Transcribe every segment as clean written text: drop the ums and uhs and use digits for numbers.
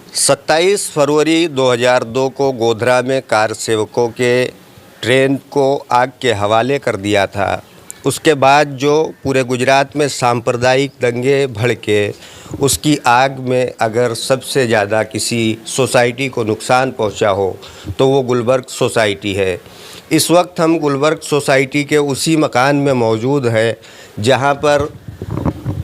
27 फरवरी 2002 को गोधरा में कार सेवकों के ट्रेन को आग के हवाले कर दिया था। उसके बाद जो पूरे गुजरात में सांप्रदायिक दंगे भड़के, उसकी आग में अगर सबसे ज़्यादा किसी सोसाइटी को नुकसान पहुंचा हो तो वो गुलबर्ग सोसाइटी है। इस वक्त हम गुलबर्ग सोसाइटी के उसी मकान में मौजूद हैं जहां पर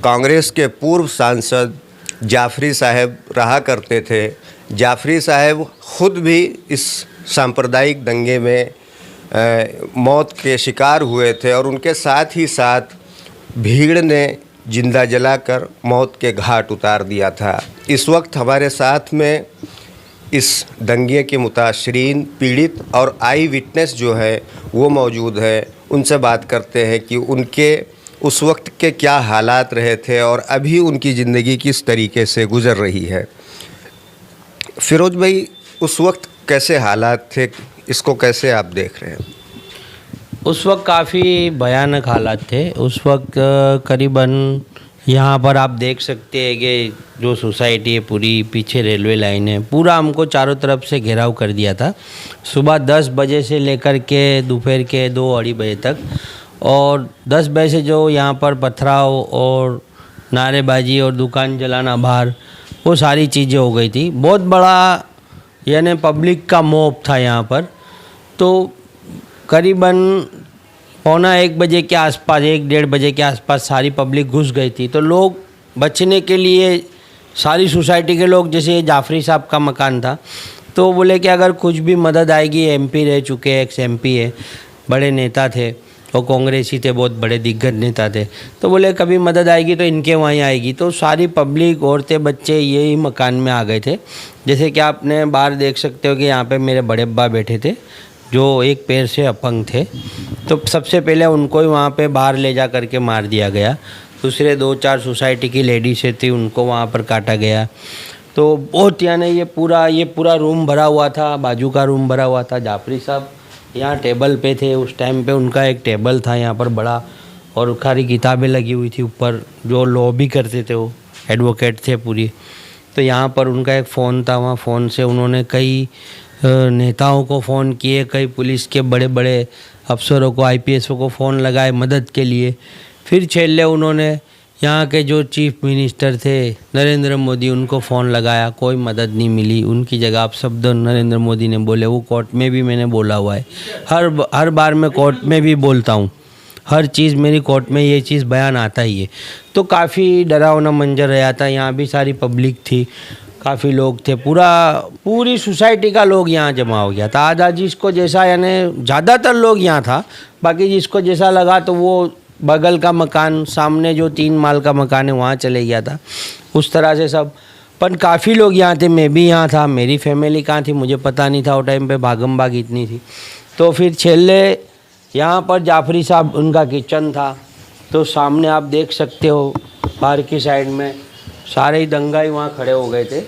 कांग्रेस के पूर्व सांसद जाफरी साहब रहा करते थे। जाफरी साहब ख़ुद भी इस सांप्रदायिक दंगे में मौत के शिकार हुए थे और उनके साथ ही साथ भीड़ ने जिंदा जलाकर मौत के घाट उतार दिया था। इस वक्त हमारे साथ में इस दंगे के मुतासरीन, पीड़ित और आई विटनेस जो है वो मौजूद है। उनसे बात करते हैं कि उनके उस वक्त के क्या हालात रहे थे और अभी उनकी ज़िंदगी किस तरीके से गुज़र रही है। फिरोज भाई, उस वक्त कैसे हालात थे, इसको कैसे आप देख रहे हैं? उस वक्त काफ़ी भयानक हालात थे। उस वक्त करीबन यहाँ पर आप देख सकते हैं कि जो सोसाइटी है पूरी, पीछे रेलवे लाइन है, पूरा हमको चारों तरफ से घेराव कर दिया था। सुबह 10 बजे से लेकर के दोपहर के 2-2:30 बजे तक, और 10 बजे से जो यहाँ पर पथराव और नारेबाजी और दुकान जलाना बाहर, वो सारी चीज़ें हो गई थी। बहुत बड़ा यानी पब्लिक का मॉब था यहाँ पर। तो करीबन 1:45 बजे के आसपास, 1-1:30 बजे के आसपास सारी पब्लिक घुस गई थी। तो लोग बचने के लिए, सारी सोसाइटी के लोग, जैसे जाफरी साहब का मकान था, तो बोले कि अगर कुछ भी मदद आएगी, एमपी रह चुके, एक्स एमपी है, बड़े नेता थे और कांग्रेसी थे, बहुत बड़े दिग्गज नेता थे, तो बोले कभी मदद आएगी तो इनके वहीं आएगी। तो सारी पब्लिक, औरतें, बच्चे यही मकान में आ गए थे। जैसे कि आपने बाहर देख सकते हो कि यहाँ पे मेरे बड़े अब्बा बैठे थे जो एक पैर से अपंग थे। तो सबसे पहले उनको ही वहाँ पे बाहर ले जा करके मार दिया गया। दूसरे 2-4 सोसाइटी की लेडीज़ें थी, उनको वहाँ पर काटा गया। तो बहुत यानी ये पूरा रूम भरा हुआ था, बाजू का रूम भरा हुआ था। जाफरी साहब यहाँ टेबल पे थे उस टाइम पे, उनका एक टेबल था यहाँ पर बड़ा, और सारी किताबें लगी हुई थी ऊपर, जो लॉबी करते थे, वो एडवोकेट थे पूरी। तो यहाँ पर उनका एक फ़ोन था, वहाँ फ़ोन से उन्होंने कई नेताओं को फ़ोन किए, कई पुलिस के बड़े बड़े अफसरों को, आईपीएसओं को फ़ोन लगाए मदद के लिए। फिर छेल्ले उन्होंने यहाँ के जो चीफ मिनिस्टर थे नरेंद्र मोदी, उनको फ़ोन लगाया, कोई मदद नहीं मिली। उनकी जगह आप शब्द नरेंद्र मोदी ने बोले, वो कोर्ट में भी मैंने बोला हुआ है। हर बार मैं कोर्ट में भी बोलता हूँ, हर चीज़ मेरी कोर्ट में ये चीज़ बयान आता ही है। तो काफ़ी डरावना मंजर रहा था। यहाँ भी सारी पब्लिक थी, काफ़ी लोग थे, पूरी सोसाइटी का लोग यहाँ जमा हो गया था। आधा जिसको जैसा, यानी ज़्यादातर लोग यहाँ था, बाकी जिसको जैसा लगा तो वो बगल का मकान, सामने जो 3 माल का मकान है वहाँ चले गया था। उस तरह से सब, पर काफ़ी लोग यहाँ थे। मैं भी यहाँ था, मेरी फैमिली कहाँ थी मुझे पता नहीं था, वो टाइम पे भागम भाग इतनी थी। तो फिर छेल्ले यहाँ पर जाफरी साहब, उनका किचन था, तो सामने आप देख सकते हो बाहर की साइड में सारे ही दंगाई वहाँ खड़े हो गए थे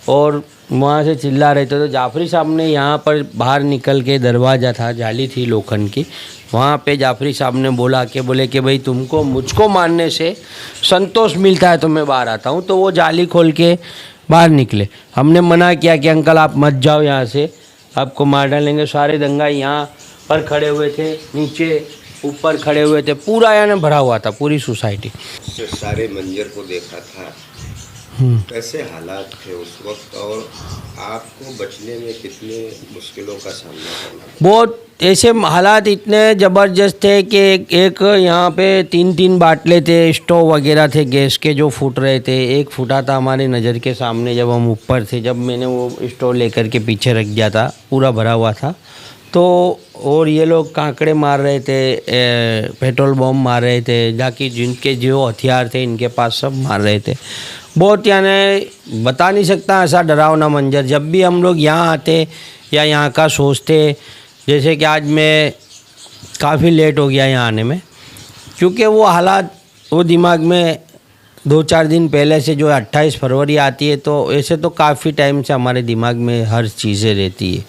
और वहाँ से चिल्ला रहे थे। तो जाफरी साहब ने यहाँ पर बाहर निकल के, दरवाज़ा था, जाली थी लोखंड की, वहाँ पे जाफरी साहब ने बोले कि भाई तुमको मुझको मारने से संतोष मिलता है तो मैं बाहर आता हूँ। तो वो जाली खोल के बाहर निकले। हमने मना किया कि अंकल आप मत जाओ यहाँ से, आपको मार डालेंगे। सारे दंगाई यहाँ पर खड़े हुए थे, नीचे ऊपर खड़े हुए थे, पूरा यानी भरा हुआ था पूरी सोसाइटी। सारे मंजर को देखा था, कैसे हालात थे उस वक्त और आपको बचने में कितने मुश्किलों का सामना करना? बहुत ऐसे हालात इतने ज़बरदस्त थे कि एक यहाँ पे 3-3 बाटले थे, स्टोव वगैरह थे गैस के जो फूट रहे थे। एक फूटा था हमारी नज़र के सामने जब हम ऊपर थे, जब मैंने वो स्टोव लेकर के पीछे रख दिया था, पूरा भरा हुआ था। तो और ये लोग कांकड़े मार रहे थे, पेट्रोल बम मार रहे थे, जाकि जिनके जो हथियार थे इनके पास सब मार रहे थे। बहुत यानी बता नहीं सकता ऐसा डरावना मंजर। जब भी हम लोग यहाँ आते या यहाँ का सोचते, जैसे कि आज मैं काफ़ी लेट हो गया यहाँ आने में, क्योंकि वो हालात वो दिमाग में 2-4 दिन पहले से, जो 28 फरवरी आती है तो ऐसे तो काफ़ी टाइम से हमारे दिमाग में हर चीज़ें रहती है,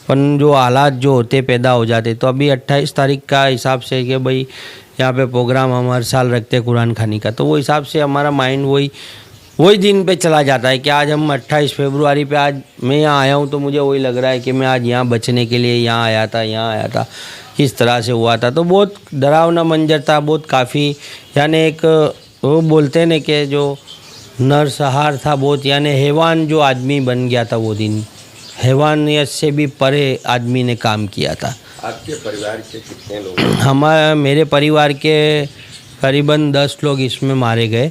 पर जो हालात जो होते पैदा हो जाते। तो अभी 28 तारीख का हिसाब से कि भाई यहाँ पे प्रोग्राम हम हर साल रखते हैं कुरान खानी का, तो वो हिसाब से हमारा माइंड वही वही दिन पे चला जाता है कि आज हम 28 फरवरी पे आज मैं यहाँ आया हूँ तो मुझे वही लग रहा है कि मैं आज यहाँ बचने के लिए यहाँ आया था इस तरह से हुआ था। तो बहुत डरावना मंजर था, बहुत काफ़ी यानी एक वो बोलते हैं ना कि जो नरसंहार था बहुत, यानी हैवान जो आदमी बन गया था वो दिन, हैवानियत से भी परे आदमी ने काम किया था। आपके परिवार के कितने लोग? मेरे परिवार के करीबन 10 लोग इसमें मारे गए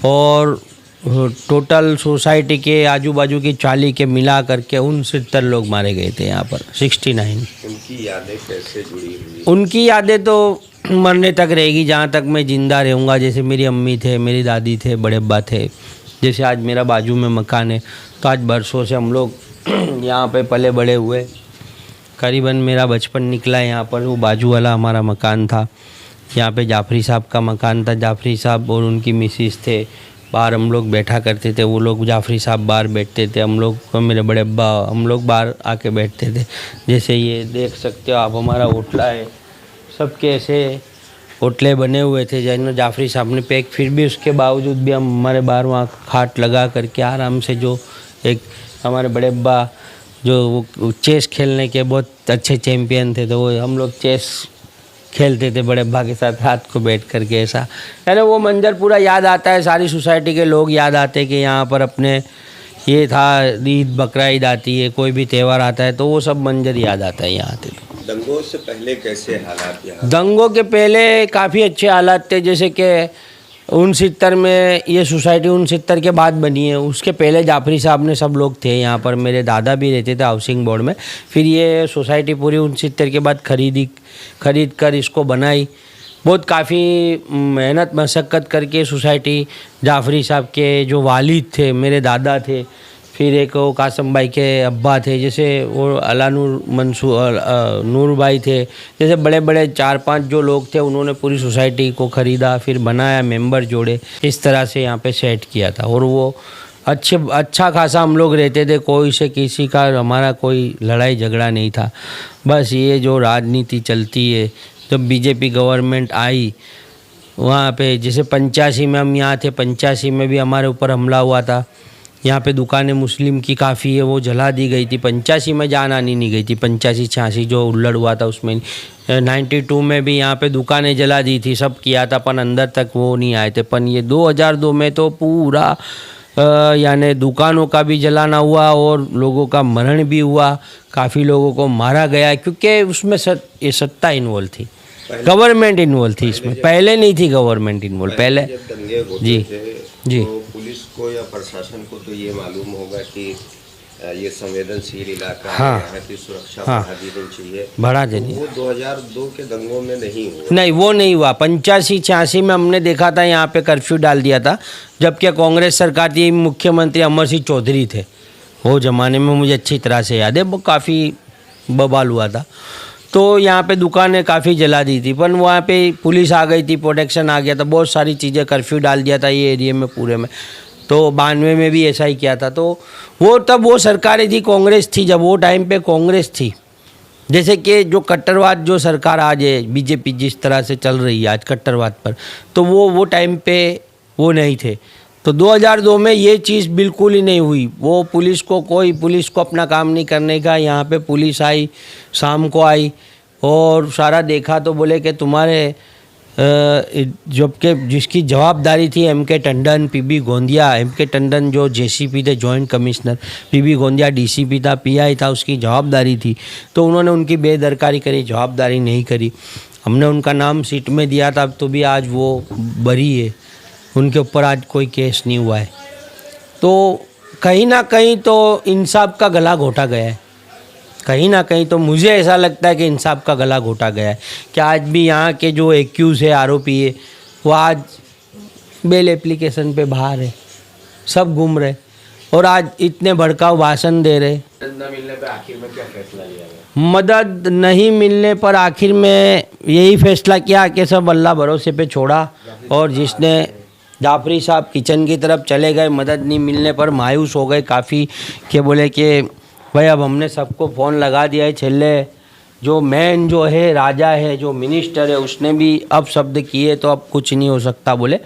और टोटल सोसाइटी के आजू बाजू की 40 के मिला करके 69 लोग मारे गए थे यहाँ पर, 69। उनकी यादें कैसे जुड़ी हुई? उनकी यादें तो मरने तक रहेगी, जहाँ तक मैं ज़िंदा रहूँगा। जैसे मेरी अम्मी थे, मेरी दादी थे, बड़े अब्बा थे। जैसे आज मेरा बाजू में मकान है तो आज बरसों से हम लोग यहाँ पे पले बड़े हुए। करीबन मेरा बचपन निकला है यहाँ पर। वो बाजू वाला हमारा मकान था, यहाँ पे जाफरी साहब का मकान था। जाफरी साहब और उनकी मिसिस थे, बाहर हम लोग बैठा करते थे। वो लोग जाफरी साहब बाहर बैठते थे, हम लोग मेरे बड़े अब्बा हम लोग बाहर आके बैठते थे। जैसे ये देख सकते हो आप, हमारा होटला है, सबके ऐसे होटले बने हुए थे जैन जाफरी साहब ने पैक। फिर भी उसके बावजूद भी हम हमारे बाहर वहाँ खाट लगा करके आराम से, जो एक हमारे बड़े अब्बा जो वो चेस खेलने के बहुत अच्छे चैम्पियन थे, तो वो हम लोग चेस खेलते थे बड़े अब्बा के साथ रात को बैठ करके। ऐसा यानी वो मंजर पूरा याद आता है। सारी सोसाइटी के लोग याद आते हैं कि यहाँ पर अपने ये था, ईद बकरा ईद आती है, कोई भी त्यौहार आता है तो वो सब मंजर याद आता है यहाँ आते। दंगों से पहले कैसे हालात यहाँ? दंगों के पहले काफ़ी अच्छे हालात थे। जैसे कि 69 में ये सोसाइटी 69 के बाद बनी है। उसके पहले जाफरी साहब ने सब लोग थे यहाँ पर, मेरे दादा भी रहते थे हाउसिंग बोर्ड में। फिर ये सोसाइटी पूरी 69 के बाद खरीद कर इसको बनाई। बहुत काफ़ी मेहनत मशक्क़त करके सोसाइटी, जाफरी साहब के जो वालिद थे मेरे दादा थे, फिर एक वो कासम भाई के अब्बा थे, जैसे वो अला नूर भाई थे, जैसे बड़े बड़े 4-5 जो लोग थे, उन्होंने पूरी सोसाइटी को ख़रीदा, फिर बनाया, मेंबर जोड़े, इस तरह से यहाँ पे सेट किया था। और वो अच्छा खासा हम लोग रहते थे, कोई से किसी का हमारा कोई लड़ाई झगड़ा नहीं था। बस ये जो राजनीति चलती है, जब बीजेपी गवर्नमेंट आई वहाँ पे, जैसे 85 में हम यहाँ थे, 85 में भी हमारे ऊपर हमला हुआ था। यहाँ पे दुकानें मुस्लिम की काफ़ी है, वो जला दी गई थी। 85 में जान आनी नहीं गई थी, 85-86 जो उल्लड़ हुआ था उसमें। 92 में भी यहाँ पे दुकानें जला दी थी, सब किया था, पर अंदर तक वो नहीं आए थे। पर ये 2002 में तो पूरा यानी दुकानों का भी जलाना हुआ और लोगों का मरण भी हुआ, काफ़ी लोगों को मारा गया, क्योंकि उसमें ये सत्ता इन्वॉल्व थी, गवर्नमेंट इन्वॉल्व थी इसमें। पहले नहीं थी गवर्नमेंट इन्वॉल्व, पहले जी तो पुलिस को या प्रशासन को तो ये मालूम होगा कि ये संवेदनशील इलाका है, यहाँ की सुरक्षा बढ़ा देनी चाहिए, बढ़ा देनी। वो 2002 के दंगों में नहीं हुआ। नहीं, वो नहीं हुआ। 85-86 में हमने देखा था यहाँ पे कर्फ्यू डाल दिया था, जबकि कांग्रेस सरकार थी, मुख्यमंत्री अमर सिंह चौधरी थे वो ज़माने में, मुझे अच्छी तरह से याद है। वो काफ़ी बवाल हुआ था, तो यहाँ पे दुकानें काफ़ी जला दी थी, पर वहाँ पे पुलिस आ गई थी, प्रोटेक्शन आ गया था, बहुत सारी चीज़ें, कर्फ्यू डाल दिया था ये एरिया में पूरे में। तो 92 में भी ऐसा ही किया था। तो वो तब वो सरकारें थी, कांग्रेस थी, जब वो टाइम पे कांग्रेस थी। जैसे कि जो कट्टरवाद जो सरकार आज है, बीजेपी जिस तरह से चल रही है आज कट्टरवाद पर, तो वो टाइम पे वो नहीं थे। तो 2002 में ये चीज़ बिल्कुल ही नहीं हुई। वो पुलिस को अपना काम नहीं करने का, यहाँ पे पुलिस आई, शाम को आई और सारा देखा, तो बोले कि तुम्हारे जबकि जिसकी जवाबदारी थी MK Tandon, PB Gondia, MK Tandon जो JCP थे, joint commissioner, PB Gondia DCP था, PI था, उसकी जवाबदारी थी, तो उन्होंने उनकी बेदरकारी करी, जवाबदारी नहीं करी। हमने उनका नाम सीट में दिया था, तो भी आज वो बरी है, उनके ऊपर आज कोई केस नहीं हुआ है। तो कहीं ना कहीं तो इंसाफ का गला घोटा गया है, कहीं ना कहीं तो मुझे ऐसा लगता है कि इंसाफ का गला घोटा गया है कि आज भी यहाँ के जो एक्यूज़ है, आरोपी है, वो आज बेल एप्लीकेशन पे बाहर है, सब घूम रहे और आज इतने भड़काऊ भाषण दे रहे। मदद न मिलने पर आखिर में क्या फैसला लिया गया? मदद नहीं मिलने पर आखिर में यही फैसला किया कि सब अल्लाह भरोसे पे छोड़ा, और जिसने जाफरी साहब किचन की तरफ चले गए, मदद नहीं मिलने पर मायूस हो गए काफ़ी, कि बोले कि भाई अब हमने सबको फ़ोन लगा दिया है, छेले जो मैन जो है, राजा है, जो मिनिस्टर है, उसने भी अब शब्द किए, तो अब कुछ नहीं हो सकता बोले।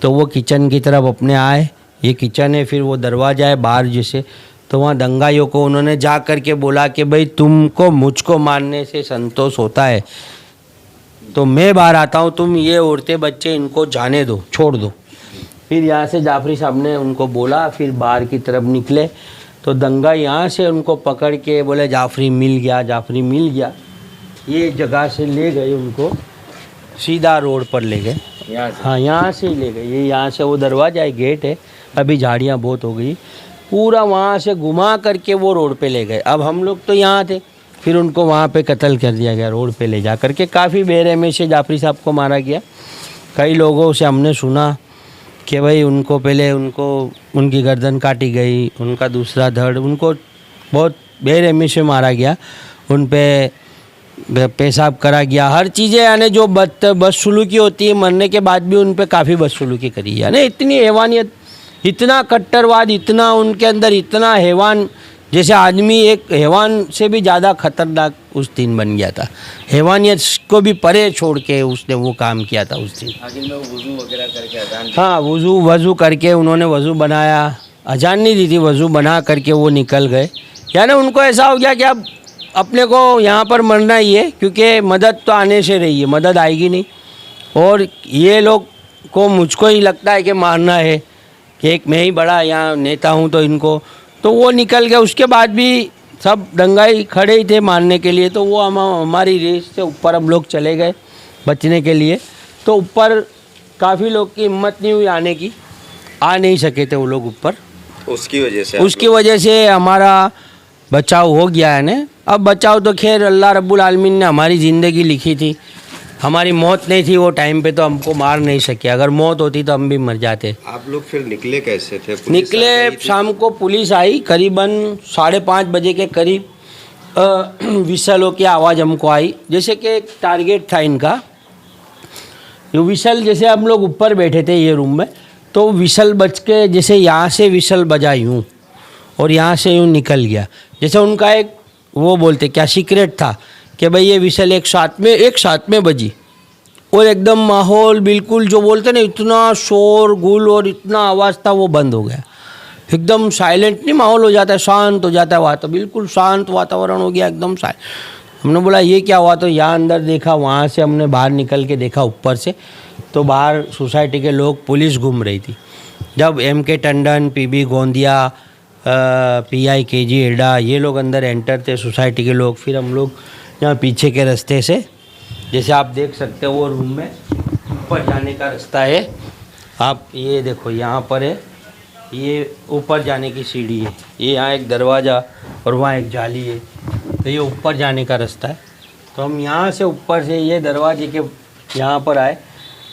तो वो किचन की तरफ अपने आए, ये किचन है, फिर वो दरवाज़ा है बाहर जैसे, तो वहाँ दंगाइयों को उन्होंने जा कर के बोला कि भाई तुमको मुझको मारने से संतोष होता है तो मैं बाहर आता हूँ, तुम ये औरतें बच्चे इनको जाने दो, छोड़ दो। फिर यहाँ से जाफरी साहब ने उनको बोला, फिर बाहर की तरफ निकले तो दंगा यहाँ से उनको पकड़ के बोले जाफरी मिल गया, जाफरी मिल गया। ये जगह से ले गए उनको, सीधा रोड पर ले गए, हाँ यहाँ से ही ले गए। ये यहाँ से वो दरवाजा है, गेट है, अभी झाड़ियाँ बहुत हो गई, पूरा वहाँ से घुमा करके वो रोड पे ले गए। अब हम लोग तो यहाँ थे, फिर उनको वहाँ पे कत्ल कर दिया गया रोड पे ले जा करके। काफ़ी बेरहमी से जाफरी साहब को मारा गया। कई लोगों से हमने सुना कि भाई उनको पहले उनकी गर्दन काटी गई, उनका दूसरा धड़, उनको बहुत बेरहमी से मारा गया, उन पे पेशाब करा गया, हर चीज़ें यानी जो बदसलूकी होती है मरने के बाद भी उन पे काफ़ी बदसलूकी करी यानी इतनी हैवानियत, इतना कट्टरवाद, इतना उनके अंदर इतना हैवान, जैसे आदमी एक हैवान से भी ज़्यादा खतरनाक उस दिन बन गया था। हैवानियत को भी परे छोड़ के उसने वो काम किया था उस दिन। वज़ू वगैरह करके अजान, हाँ वज़ू करके उन्होंने वज़ू बनाया, अजान नहीं दी थी, वज़ू बना करके वो निकल गए। यानी उनको ऐसा हो गया कि अब अपने को यहाँ पर मरना ही है, क्योंकि मदद तो आने से रही है, मदद आएगी नहीं, और ये लोग को मुझको ही लगता है कि मारना है कि एक मैं ही बड़ा यहाँ नेता हूँ तो इनको, तो वो निकल गए। उसके बाद भी सब दंगाई खड़े ही थे मारने के लिए, तो वो हमारी रेस से ऊपर हम लोग चले गए बचने के लिए। तो ऊपर काफ़ी लोग की हिम्मत नहीं हुई आने की, आ नहीं सके थे वो लोग ऊपर, उसकी वजह से हमारा बचाव हो गया है ना। अब बचाव तो खैर अल्लाह रब्बुल आलमीन ने हमारी ज़िंदगी लिखी थी, हमारी मौत नहीं थी वो टाइम पे, तो हमको मार नहीं सके, अगर मौत होती तो हम भी मर जाते। आप लोग फिर निकले कैसे थे? निकले शाम को पुलिस आई, करीबन 5:30 बजे के करीब विसलों की आवाज़ हमको आई, जैसे कि एक टारगेट था इनका। ये विसल, जैसे हम लोग ऊपर बैठे थे ये रूम में, तो विसल बज के जैसे यहाँ से विसल बजा यूँ और यहाँ से यूँ निकल गया, जैसे उनका एक वो बोलते क्या सीक्रेट था कि भाई ये विसल एक साथ में बजी, और एकदम माहौल बिल्कुल जो बोलते ना इतना शोर गुल और इतना आवाज़ था वो बंद हो गया, एकदम साइलेंट नहीं माहौल हो जाता है, शांत हो जाता है वहाँ, तो बिल्कुल शांत वातावरण हो गया एकदम शांत। हमने बोला ये क्या हुआ, तो यहाँ अंदर देखा, वहाँ से हमने बाहर निकल के देखा ऊपर से, तो बाहर सोसाइटी के लोग, पुलिस घूम रही थी। जब MK Tandon, PB Gondia, PI KG एडा, ये लोग अंदर एंटर थे सोसाइटी के लोग। फिर हम लोग यहाँ पीछे के रास्ते से, जैसे आप देख सकते हो वो रूम में ऊपर जाने का रास्ता है, आप ये देखो यहाँ पर है, ये ऊपर जाने की सीढ़ी है, ये यहाँ एक दरवाज़ा और वहाँ एक जाली है, तो ये ऊपर जाने का रास्ता है। तो हम यहाँ से ऊपर से ये दरवाजे के यहाँ पर आए,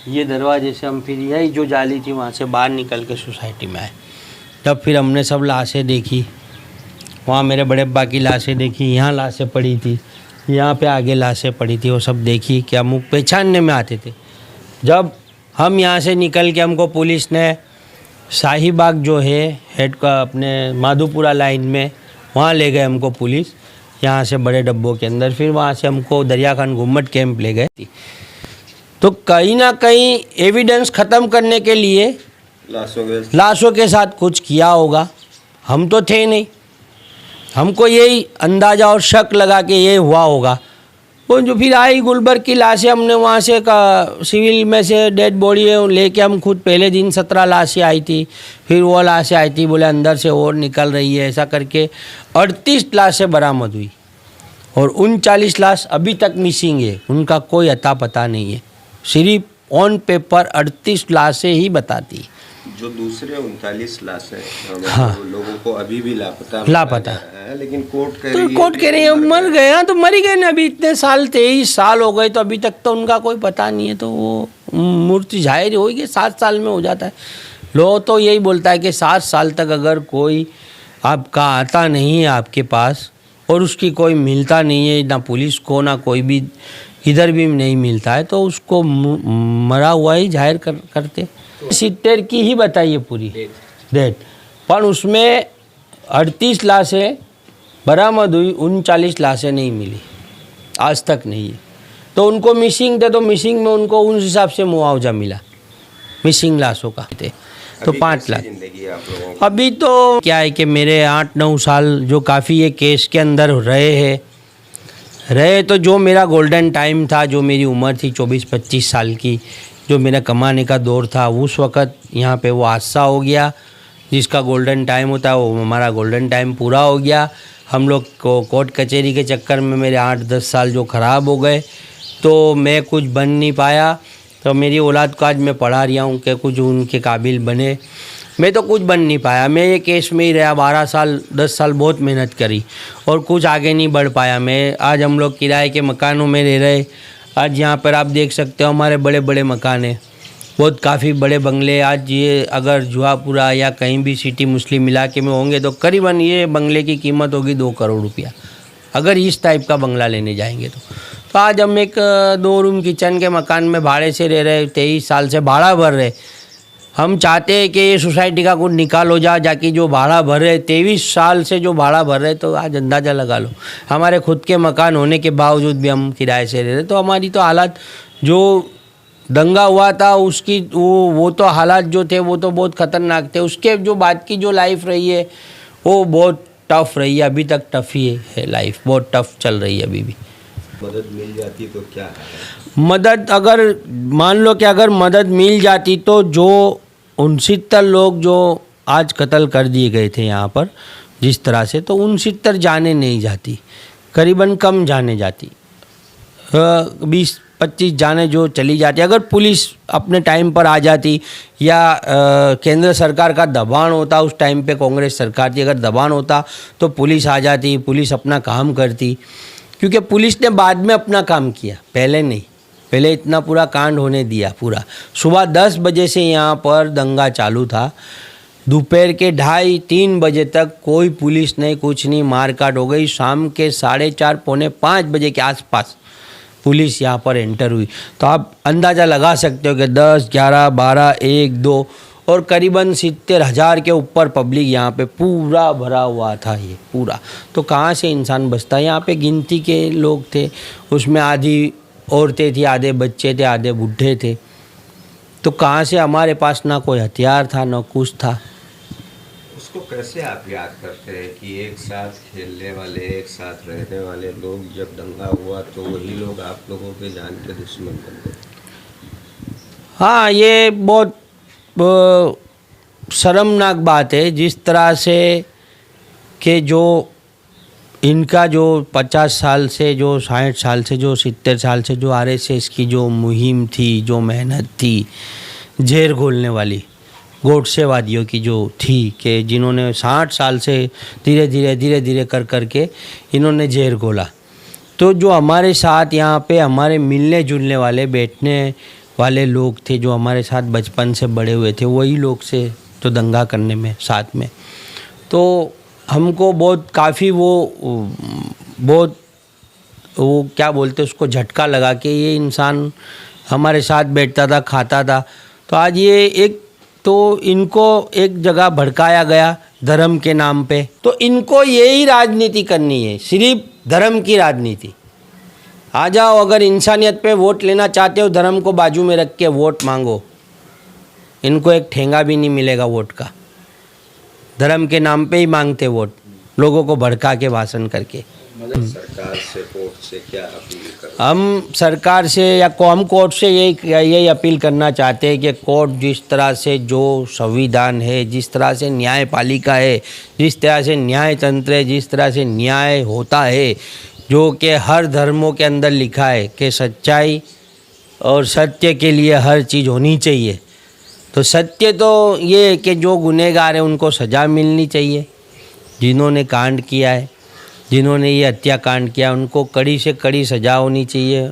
ये दरवाजे से हम फिर यही जो जाली थी वहाँ से बाहर निकल के सोसाइटी में आए। तब फिर हमने सब लाशें देखी, वहाँ मेरे बड़े अब्बा की लाशें देखी, यहाँ लाशें पड़ी थी, यहाँ पे आगे लाशें पड़ी थी, वो सब देखी, क्या मुख पहचानने में आते थे। जब हम यहाँ से निकल के हमको पुलिस ने शाहीबाग जो है हेड का अपने माधोपुरा लाइन में, वहाँ ले गए हमको पुलिस, यहाँ से बड़े डब्बों के अंदर। फिर वहाँ से हमको दरिया खान घुम्मट कैंप ले गए। तो कहीं ना कहीं एविडेंस ख़त्म करने के लिए लाशों के साथ कुछ किया होगा, हम तो थे नहीं, हमको यही अंदाज़ा और शक लगा कि ये हुआ होगा। वो जो फिर आई गुलबर्ग की लाशें, हमने वहाँ से सिविल में से डेड बॉडी लेके हम खुद, पहले दिन 17 लाशें आई थी, फिर वो लाशें आई थी, बोले अंदर से और निकल रही है, ऐसा करके 38 लाशें बरामद हुई, और 39 लाश अभी तक मिसिंग है, उनका कोई अता पता नहीं है। सिर्फ ऑन पेपर 38 लाशें ही बताती, जो दूसरे 39 लाशें हाँ, लोगों को अभी भी लापता है, लेकिन कोर्ट कह रही है मर गए। हाँ, तो मर ही गए ना, अभी इतने साल, 23 साल हो गए, तो अभी तक तो उनका कोई पता नहीं है, तो वो मूर्ति जाहिर होगी 7 साल में हो जाता है। लोग तो यही बोलता है कि 7 साल तक अगर कोई आपका आता नहीं है आपके पास, और उसकी कोई मिलता नहीं है, ना पुलिस को ना कोई भी इधर भी नहीं मिलता है, तो उसको मरा हुआ ही जाहिर करते। 70 की ही बताइए पूरी डेट, पर उसमें 38 लाशें बरामद हुई, 39 लाशें नहीं मिली, आज तक नहीं है। तो उनको मिसिंग थे, तो मिसिंग में उनको उस हिसाब से मुआवजा मिला मिसिंग लाशों का। तो अभी 5 कैसी लाख। जिंदगी है आप लोगों की? अभी तो क्या है कि मेरे 8-9 साल जो काफ़ी ये केस के अंदर रहे तो जो मेरा गोल्डन टाइम था, जो मेरी उम्र थी 24-25 साल की, जो मेरा कमाने का दौर था, उस वक़्त यहाँ पे वो हादसा हो गया। जिसका गोल्डन टाइम होता है वो हमारा गोल्डन टाइम पूरा हो गया। हम लोग को कोर्ट कचहरी के चक्कर में मेरे 8-10 साल जो ख़राब हो गए, तो मैं कुछ बन नहीं पाया। तो मेरी औलाद को आज मैं पढ़ा रहा हूँ कि कुछ उनके काबिल बने। मैं तो कुछ बन नहीं पाया, मैं ये केस में ही रहा 12 साल 10 साल, बहुत मेहनत करी और कुछ आगे नहीं बढ़ पाया मैं। आज हम लोग किराए के मकानों में रह रहे। आज यहाँ पर आप देख सकते हो हमारे बड़े बड़े मकान हैं, बहुत काफ़ी बड़े बंगले। आज ये अगर जुआपुरा या कहीं भी सिटी मुस्लिम इलाके में होंगे तो करीबन ये बंगले की कीमत होगी 2 करोड़ रुपया, अगर इस टाइप का बंगला लेने जाएंगे तो आज हम एक 2 रूम किचन के मकान में भाड़े से रह रहे, 23 साल से भाड़ा भर रहे। हम चाहते हैं कि ये सोसाइटी का कुछ निकाल हो जाके जो भाड़ा भर रहे 23 साल से जो भाड़ा भर रहे, तो आज अंदाज़ा लगा लो हमारे खुद के मकान होने के बावजूद भी हम किराए से रह रहे। तो हमारी तो हालात, जो दंगा हुआ था उसकी वो तो हालात जो थे वो तो बहुत ख़तरनाक थे। उसके जो बाद की जो लाइफ रही है वो बहुत टफ़ रही है, अभी तक टफ़ ही है लाइफ, बहुत टफ़ चल रही है अभी भी। मदद मिल जाती तो क्या है? मदद अगर मान लो कि अगर मदद मिल जाती तो जो 69 लोग जो आज कत्ल कर दिए गए थे यहाँ पर जिस तरह से, तो 69 जाने नहीं जाती, करीबन कम जाने जाती, 20-25 जाने जो चली जाती। अगर पुलिस अपने टाइम पर आ जाती या केंद्र सरकार का दबाव होता, उस टाइम पे कांग्रेस सरकार थी, अगर दबाव होता तो पुलिस आ जाती, पुलिस अपना काम करती। क्योंकि पुलिस ने बाद में अपना काम किया, पहले नहीं। पहले इतना पूरा कांड होने दिया। पूरा सुबह 10 बजे से यहाँ पर दंगा चालू था, दोपहर के 2:30-3 बजे तक कोई पुलिस नहीं, कुछ नहीं, मारकाट हो गई। शाम के 4:30-4:45 बजे के आसपास पुलिस यहाँ पर एंटर हुई। तो आप अंदाज़ा लगा सकते हो कि 10, 11, 12, 1, 2 और करीबन 70,000 के ऊपर पब्लिक यहाँ पे पूरा भरा हुआ था ये पूरा। तो कहाँ से इंसान बचता? यहाँ पे गिनती के लोग थे, उसमें आधी औरतें थी, आधे बच्चे थे, आधे बूढ़े थे। तो कहाँ से? हमारे पास ना कोई हथियार था, ना कुछ था। उसको कैसे आप याद करते हैं कि एक साथ खेलने वाले, एक साथ रहने वाले लोग जब दंगा हुआ तो वही लोग आप लोगों के जान के दुश्मन बन गए? हाँ, ये बहुत शर्मनाक बात है। जिस तरह से कि जो इनका जो 50 साल से, जो 60 साल से, जो 70 साल से जो आरएसएस की जो मुहिम थी, जो मेहनत थी, जहर घोलने वाली गोडसेवादियों की जो थी, कि जिन्होंने 60 साल से धीरे धीरे कर के इन्होंने जहर घोला। तो जो हमारे साथ यहाँ पे हमारे मिलने जुलने वाले, बैठने वाले लोग थे, जो हमारे साथ बचपन से बड़े हुए थे, वही लोग से तो दंगा करने में साथ में, तो हमको बहुत काफ़ी वो क्या बोलते उसको, झटका लगा कि ये इंसान हमारे साथ बैठता था, खाता था। तो आज ये एक तो इनको एक जगह भड़काया गया धर्म के नाम पे। तो इनको यही राजनीति करनी है, सिर्फ धर्म की राजनीति। आ जाओ, अगर इंसानियत पे वोट लेना चाहते हो, धर्म को बाजू में रख के वोट मांगो। इनको एक ठेंगा भी नहीं मिलेगा वोट का। धर्म के नाम पे ही मांगते वोट, लोगों को भड़का के भाषण करके। सरकार से, कोर्ट से क्या अपील कर? हम सरकार से या हम कोर्ट से यही अपील करना चाहते हैं कि कोर्ट जिस तरह से जो संविधान है, जिस तरह से न्यायपालिका है, जिस तरह से न्याय तंत्र है, जिस तरह से न्याय होता है, जो कि हर धर्मों के अंदर लिखा है कि सच्चाई और सत्य के लिए हर चीज़ होनी चाहिए। तो सत्य तो ये है कि जो गुनहगार है उनको सज़ा मिलनी चाहिए, जिन्होंने कांड किया है, जिन्होंने ये हत्याकांड किया, उनको कड़ी से कड़ी सज़ा होनी चाहिए।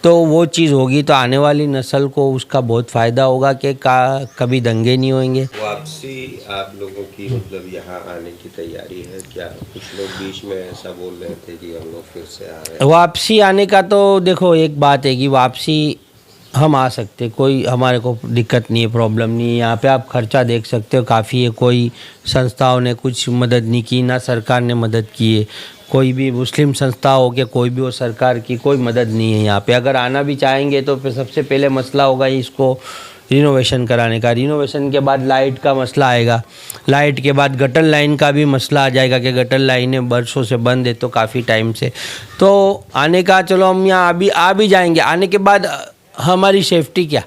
तो वो चीज़ होगी तो आने वाली नस्ल को उसका बहुत फ़ायदा होगा कि कभी दंगे नहीं होंगे। वापसी आप लोगों की मतलब यहाँ आने की तैयारी है क्या? कुछ लोग बीच में ऐसा बोल रहे थे कि हम लोग फिर से आ रहे हैं। वापसी आने का तो देखो एक बात है कि वापसी हम आ सकते, कोई हमारे को दिक्कत नहीं है, प्रॉब्लम नहीं है। यहाँ पे आप खर्चा देख सकते हो काफ़ी है। कोई संस्थाओं ने कुछ मदद नहीं की, ना सरकार ने मदद की है। कोई भी मुस्लिम संस्था हो के कोई भी हो, सरकार की कोई मदद नहीं है यहाँ पे। अगर आना भी चाहेंगे तो फिर सबसे पहले मसला होगा इसको रिनोवेशन कराने का। रिनोवेशन के बाद लाइट का मसला आएगा, लाइट के बाद गटर लाइन का भी मसला आ जाएगा कि गटर लाइनें बरसों से बंद है तो काफ़ी टाइम से। तो आने का चलो हम यहाँ अभी आ भी जाएंगे, आने के बाद हमारी सेफ्टी क्या,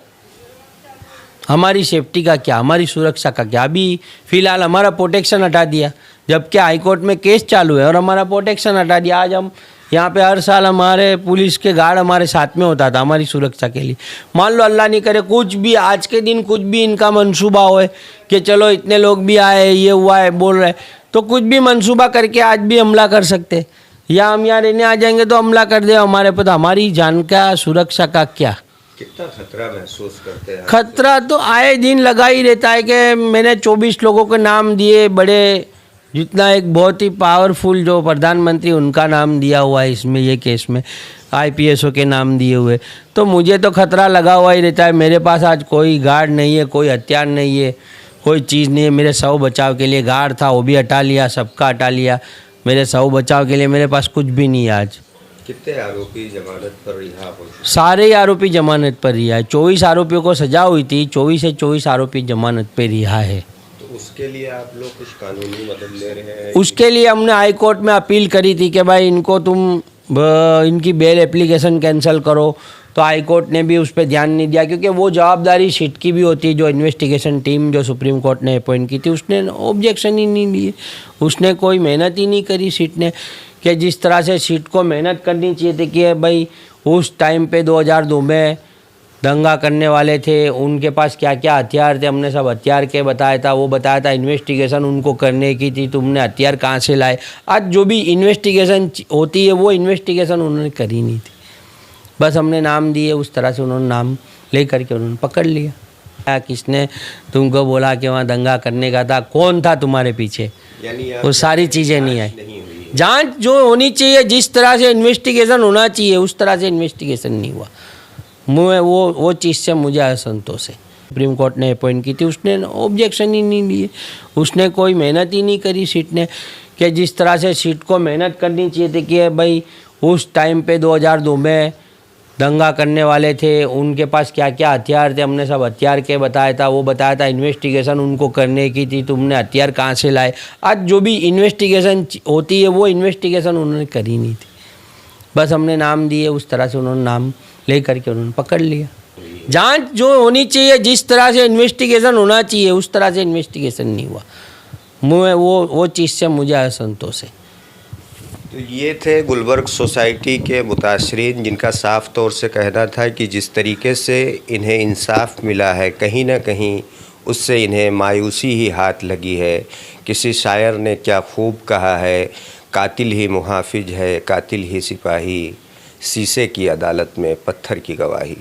हमारी सेफ्टी का क्या, हमारी सुरक्षा का क्या। अभी फ़िलहाल हमारा प्रोटेक्शन हटा दिया, जबकि हाई कोर्ट में केस चालू है और हमारा प्रोटेक्शन हटा दिया। आज हम यहाँ पे हर साल हमारे पुलिस के गार्ड हमारे साथ में होता था हमारी सुरक्षा के लिए। मान लो अल्लाह नहीं करे कुछ भी आज के दिन कुछ भी इनका मंसूबा होए कि चलो इतने लोग भी आए, ये हुआ है, बोल रहे, तो कुछ भी मंसूबा करके आज भी हमला कर सकते, या हम यहाँ रहने आ जाएंगे तो हमला कर दे हमारे पर। हमारी जान का सुरक्षा का क्या। कितना खतरा महसूस करते हैं? खतरा तो आए दिन लगा ही रहता है कि मैंने 24 लोगों के नाम दिए, बड़े जितना एक बहुत ही पावरफुल जो प्रधानमंत्री उनका नाम दिया हुआ है इसमें, ये केस में IPSओ के नाम दिए हुए, तो मुझे तो खतरा लगा हुआ ही रहता है। मेरे पास आज कोई गार्ड नहीं है, कोई हथियार नहीं है, कोई चीज़ नहीं है। मेरे शव बचाव के लिए गार्ड था, वो भी हटा लिया, सबका हटा लिया। मेरे शव बचाव के लिए मेरे पास कुछ भी नहीं है आज। कितने आरोपी जमानत पर रिहा हो? सारे आरोपी जमानत पर रिहा है। 24 आरोपियों को सजा हुई थी, 24 से 24 आरोपी जमानत पर रिहा है। तो उसके लिए आप लोग कुछ कानूनी मदद ले रहे हैं? उसके लिए हमने हाई कोर्ट में अपील करी थी कि भाई इनको तुम इनकी बेल एप्लीकेशन कैंसिल करो, तो हाई कोर्ट ने भी उस पर ध्यान नहीं दिया, क्योंकि वो जवाबदारी सीट की भी होती है। जो इन्वेस्टिगेशन टीम जो सुप्रीम कोर्ट ने अपॉइंट की थी उसने ऑब्जेक्शन ही नहीं लिए, उसने कोई मेहनत ही नहीं करी सीट ने, कि जिस तरह से सीट को मेहनत करनी चाहिए थी कि भाई उस टाइम पे 2002 में दंगा करने वाले थे, उनके पास क्या क्या हथियार थे, हमने सब हथियार के बताया था, वो बताया था इन्वेस्टिगेशन उनको करने की थी, तुमने हथियार कहाँ से लाए। आज जो भी इन्वेस्टिगेशन होती है वो इन्वेस्टिगेशन उन्होंने करी नहीं थी, बस हमने नाम दिए, उस तरह से उन्होंने नाम ले करके उन्होंने पकड़ लिया। किसने तुमको बोला कि वहाँ दंगा करने का था, कौन था तुम्हारे पीछे, यानी वो सारी चीज़ें नहीं आई। नहीं हुई है। जांच जो होनी चाहिए, जिस तरह से इन्वेस्टिगेशन होना चाहिए उस तरह से इन्वेस्टिगेशन नहीं हुआ। मुझे वो चीज़ से मुझे असंतोष है। सुप्रीम कोर्ट ने अपॉइंट की थी, उसने ऑब्जेक्शन ही नहीं लिए, उसने कोई मेहनत ही नहीं करी सीट ने, कि जिस तरह से सीट को मेहनत करनी चाहिए थी कि भाई उस टाइम पे 2002 में दंगा करने वाले थे, उनके पास क्या क्या हथियार थे, हमने सब हथियार के बताया था, वो बताया था इन्वेस्टिगेशन उनको करने की थी, तुमने हथियार कहाँ से लाए। आज जो भी इन्वेस्टिगेशन होती है वो इन्वेस्टिगेशन उन्होंने करी नहीं थी, बस हमने नाम दिए, उस तरह से उन्होंने नाम ले करके उन्होंने पकड़ लिया। जांच जो होनी चाहिए, जिस तरह से इन्वेस्टिगेशन होना चाहिए उस तरह से इन्वेस्टिगेशन नहीं हुआ। मुझे वो चीज़ से मुझे असंतोष है। तो ये थे गुलबर्ग सोसाइटी के मुतासरीन, जिनका साफ तौर से कहना था कि जिस तरीके से इन्हें इंसाफ मिला है, कहीं ना कहीं उससे इन्हें मायूसी ही हाथ लगी है। किसी शायर ने क्या खूब कहा है, कातिल ही मुहाफिज है, कातिल ही सिपाही, शीशे की अदालत में पत्थर की गवाही।